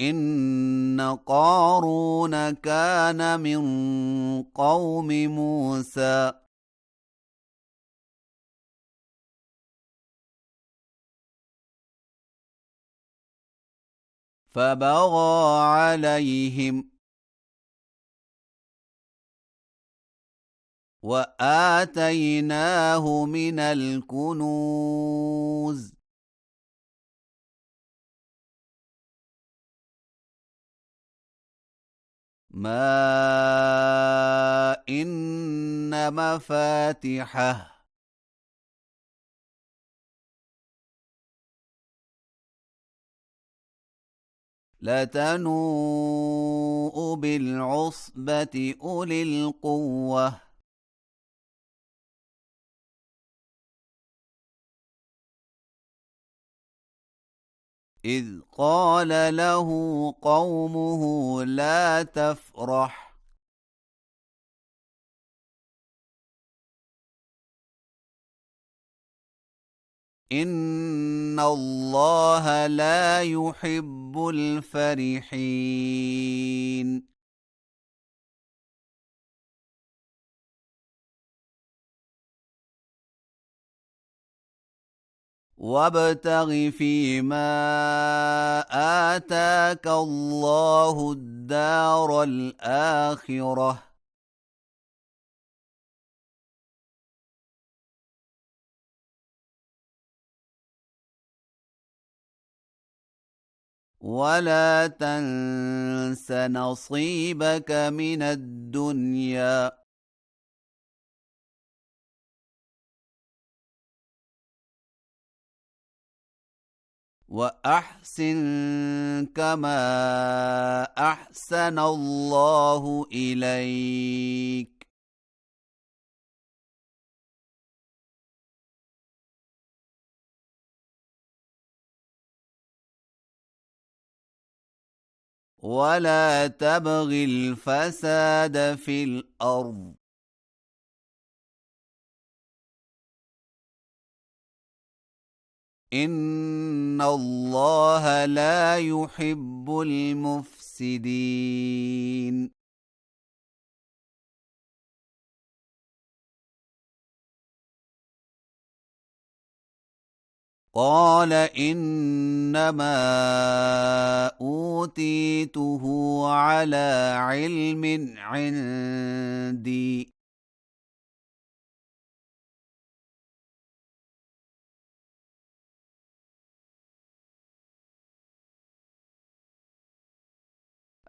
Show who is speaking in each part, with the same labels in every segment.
Speaker 1: إن قارون كان من قوم موسى فبغى عليهم وآتيناه من الكنوز ما إن مفاتحه لتنوء بالعصبة أولي القوة إذ قال له قومه لا تفرح إن الله لا يحب الفرحين وابتغ فيما آتاك الله الدار الآخرة ولا تنس نصيبك من الدنيا وأحسن كما أحسن الله إليك ولا تبغ الفساد في الأرض إن الله لا يحب المفسدين قال إنما أوتيته على علم عندي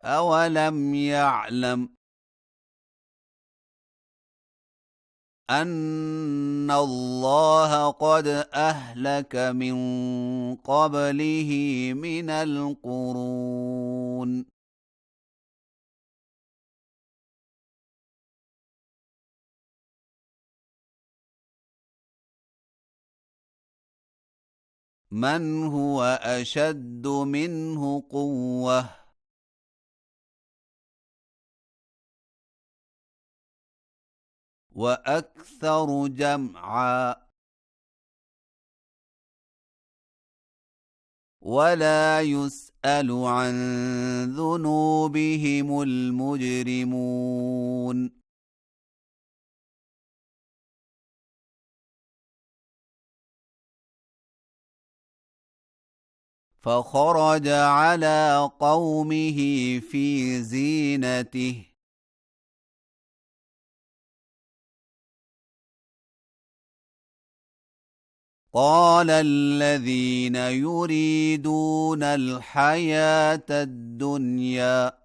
Speaker 1: أولم يعلم أن الله قد أهلك من قبله من القرون من هو أشد منه قوة وأكثر جمعا ولا يسأل عن ذنوبهم المجرمون فخرج على قومه في زينته قال الذين يريدون الحياة الدنيا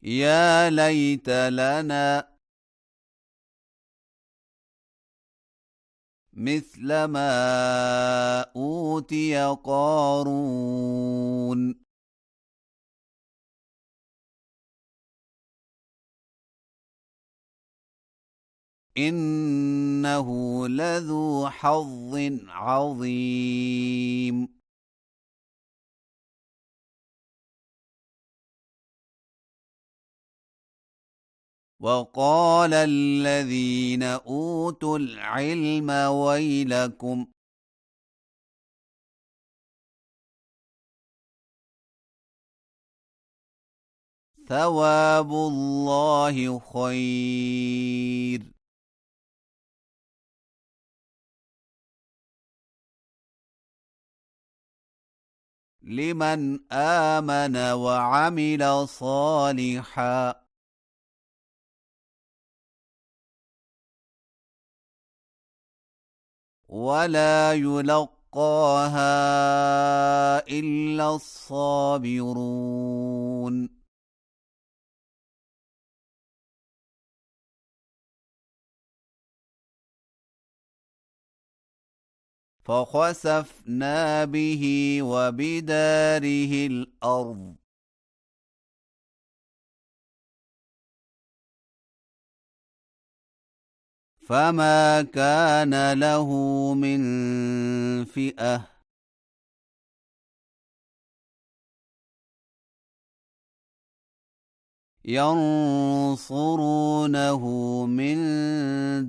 Speaker 1: يا ليت لنا مثل ما أوتي قارون إنه لذو حظ عظيم وقال الذين أوتوا العلم ويلكم ثواب الله خير لمن آمن وعمل صالحا ولا يلقاها إلا الصابرون فخسفنا به وبداره الأرض فما كان له من فئة ينصرونه من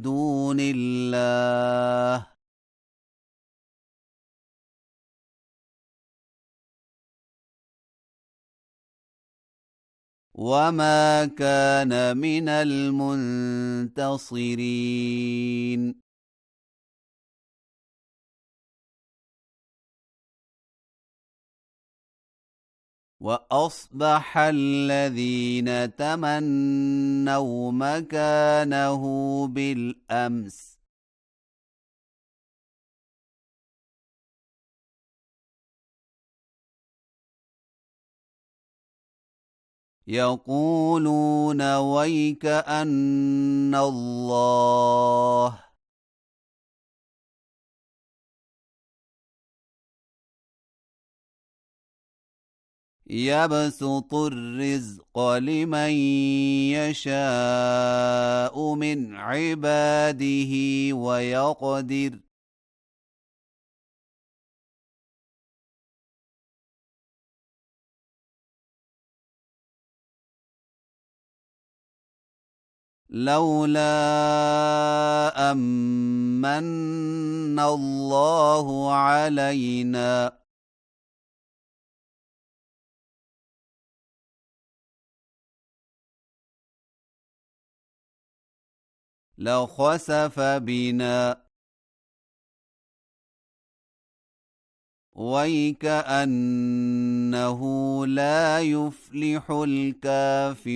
Speaker 1: دون الله وما كان من المنتصرين وأصبح الذين تمنوا مكانه بالأمس يقولون ويك أن الله يبسط الرزق لمن يشاء من عباده ويقدر لولا أمن الله علينا لخسف بنا ويكأنه لا يفلح الكافرون